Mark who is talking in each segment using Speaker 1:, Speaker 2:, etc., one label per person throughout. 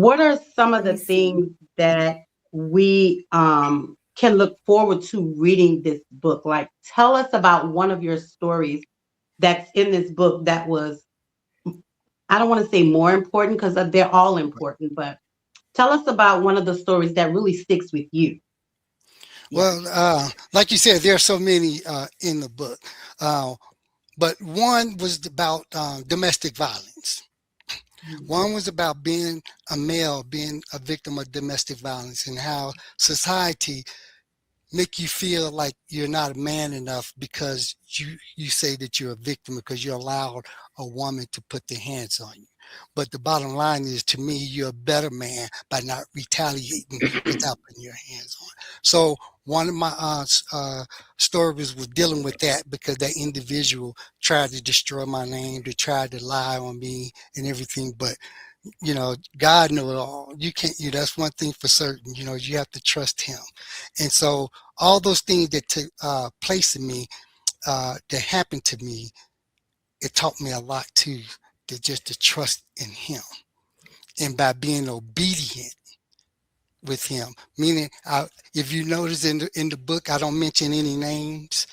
Speaker 1: What are some of
Speaker 2: Let me
Speaker 1: the
Speaker 2: see.
Speaker 1: things that we can look forward to reading this book? Like, tell us about one of your stories that's in this book that was, I don't want to say more important because they're all important, but tell us about one of the stories that really sticks with you.
Speaker 2: Yeah.
Speaker 3: Well, like you said, there are so many in the book, uh, but one was about domestic violence.
Speaker 1: Mhm.
Speaker 3: One was about being a male, being a victim of domestic violence, and how society make you feel like you're not a man enough because you say that you're a victim because you allowed a woman to put their hands on you. But the bottom line is, to me, you're a better man by not retaliating without putting your hands on. So one of my stories was dealing with that because that individual tried to destroy my name, to try to lie on me and everything. But God knows all. You can't. That's one thing for certain. You have to trust Him. And so all those things that took place in me, that happened to me, it taught me a lot too. To trust in Him, and by being obedient with Him. Meaning, if you notice in the book, I don't mention any names.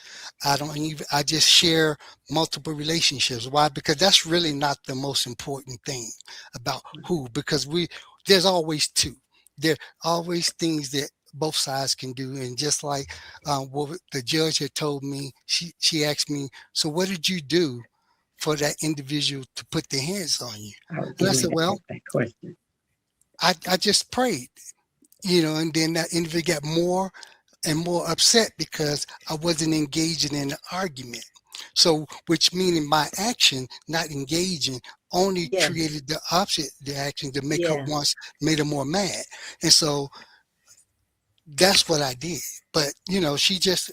Speaker 3: I don't even. I just share multiple relationships. Why? Because that's really not the most important thing about who. Because there's always two. There always things that both sides can do. And just like what the judge had told me, she asked me, "So what did you do for that individual to put their hands on you?"
Speaker 1: I was
Speaker 3: And I
Speaker 1: getting
Speaker 3: said,
Speaker 1: ready to
Speaker 3: "Well,
Speaker 1: ask that question.
Speaker 3: I just prayed." And then that individual got more and more upset because I wasn't engaging in the argument. So, which meaning my action, not engaging, only
Speaker 2: Yeah.
Speaker 3: created the opposite, the action to make her
Speaker 2: Yeah.
Speaker 3: made her more mad. And so that's what I did. But, she just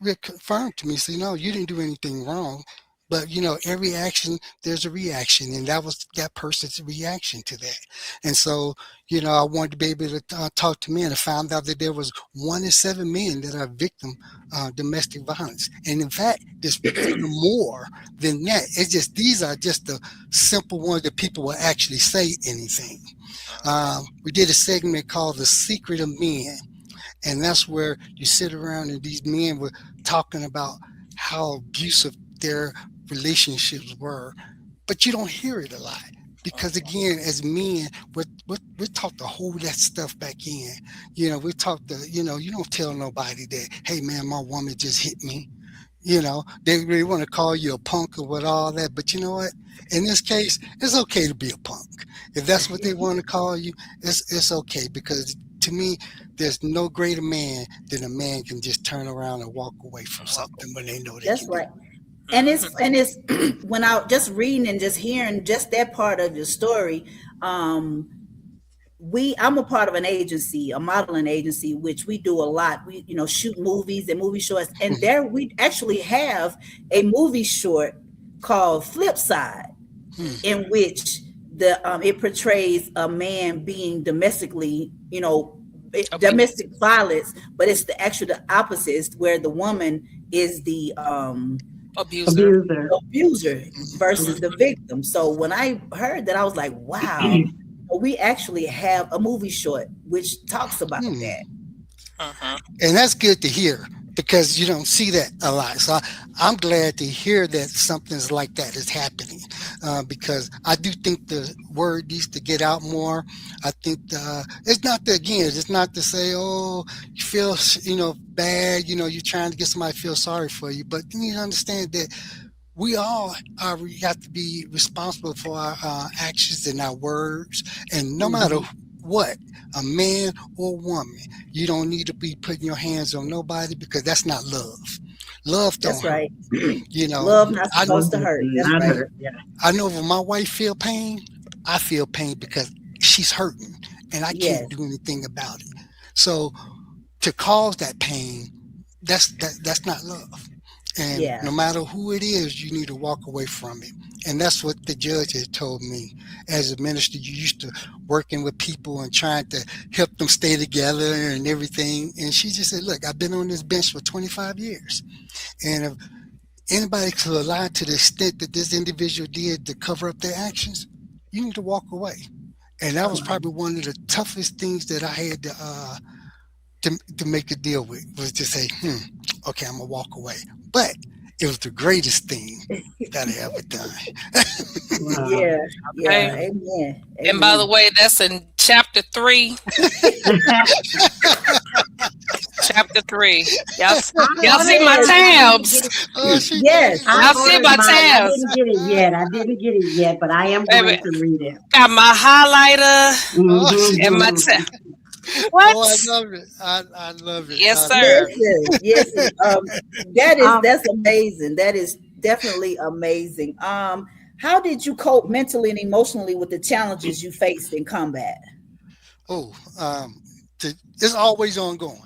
Speaker 3: reconfirmed to me, say, no, you didn't do anything wrong. But, every action, there's a reaction. And that was that person's reaction to that. And so, I wanted to be able to talk to men. I found out that there was 1 in 7 men that are victim domestic violence. And in fact, there's even more than that. It's just, these are just the simple ones that people will actually say anything. We did a segment called The Secret of Men, and that's where you sit around and these men were talking about how abusive their relationships were, but you don't hear it a lot because again, as men, we're taught to hold that stuff back in. We're taught to, you don't tell nobody that, hey man, my woman just hit me. They really want to call you a punk or what all that, but you know what? In this case, it's okay to be a punk. If that's what they want to call you, it's okay because to me, there's no greater man than a man can just turn around and walk away from something when they know they
Speaker 2: That's
Speaker 3: can do
Speaker 2: right.
Speaker 3: it.
Speaker 2: And it's when I just reading and just hearing just that part of your story, um, I'm a part of an agency, a modeling agency, which we do a lot. We, shoot movies and movie shorts. And there we actually have a movie short called Flip Side,
Speaker 3: Hmm.
Speaker 2: in which it portrays a man being domestically,
Speaker 4: Abuse.
Speaker 2: domestic violence, but it's the opposite. It's where the woman is the
Speaker 4: Abuser.
Speaker 1: Abuser.
Speaker 2: abuser versus
Speaker 1: Mhm.
Speaker 2: the victim. So when I heard that, I was like, wow, we actually have a movie short which talks about
Speaker 3: Hmm.
Speaker 2: that.
Speaker 4: Uh-huh.
Speaker 3: And that's good to hear because you don't see that a lot. So I'm glad to hear that something's like that is happening because I do think the word needs to get out more. I think it's not to, again, it's not to say, oh, you feel, bad, you're trying to get somebody to feel sorry for you, but you need to understand that we all we have to be responsible for our actions and our words. And no matter
Speaker 1: Mhm.
Speaker 3: what, a man or woman, you don't need to be putting your hands on nobody because that's not love. Love don't
Speaker 2: That's
Speaker 3: hurt.
Speaker 2: right.
Speaker 3: You know,
Speaker 2: Love not
Speaker 3: I
Speaker 1: Love
Speaker 2: supposed to
Speaker 1: does
Speaker 2: hurt. That's
Speaker 1: not
Speaker 2: right.
Speaker 1: hurt. Yeah.
Speaker 3: I know when my wife feel pain, I feel pain because she's hurting and I can't
Speaker 2: Yes.
Speaker 3: do anything about it. So to cause that pain, that's not love. And
Speaker 2: Yeah.
Speaker 3: no matter who it is, you need to walk away from it. And that's what the judge had told me. As a minister, you used to working with people and trying to help them stay together and everything. And she just said, look, I've been on this bench for 25 years. And if anybody could lie to the extent that this individual did to cover up their actions, you need to walk away. And that was probably one of the toughest things that I had to make a deal with, was to say, okay, I'm gonna walk away. But it was the greatest thing that I ever done.
Speaker 1: Wow.
Speaker 2: Yeah, yeah,
Speaker 4: Okay.
Speaker 2: amen,
Speaker 4: And by the
Speaker 2: amen.
Speaker 4: way, that's in chapter 3. Chapter 3. Y'all see my
Speaker 2: Yes,
Speaker 4: tabs.
Speaker 3: Oh, she
Speaker 2: yes,
Speaker 3: did.
Speaker 1: I
Speaker 4: Y'all see
Speaker 1: ordered
Speaker 4: my
Speaker 1: mine. I
Speaker 4: tabs.
Speaker 1: didn't get it yet. I didn't get it yet, but I am
Speaker 4: Baby,
Speaker 1: going to read it.
Speaker 4: got my highlighter
Speaker 3: Oh, she
Speaker 4: and my
Speaker 3: did.
Speaker 1: Mm-hmm.
Speaker 4: tab. What?
Speaker 3: Oh, I love it. I love it.
Speaker 4: Yes,
Speaker 3: I love
Speaker 4: sir.
Speaker 2: listen, yes.
Speaker 1: Um,
Speaker 2: That's amazing. That is definitely amazing. How did you cope mentally and emotionally with the challenges you faced in combat?
Speaker 3: Oh, it's always ongoing.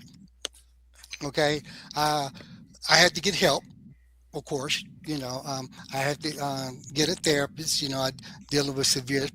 Speaker 3: Okay. Uh, I had to get help, of course. I had to get a therapist. I dealing with severe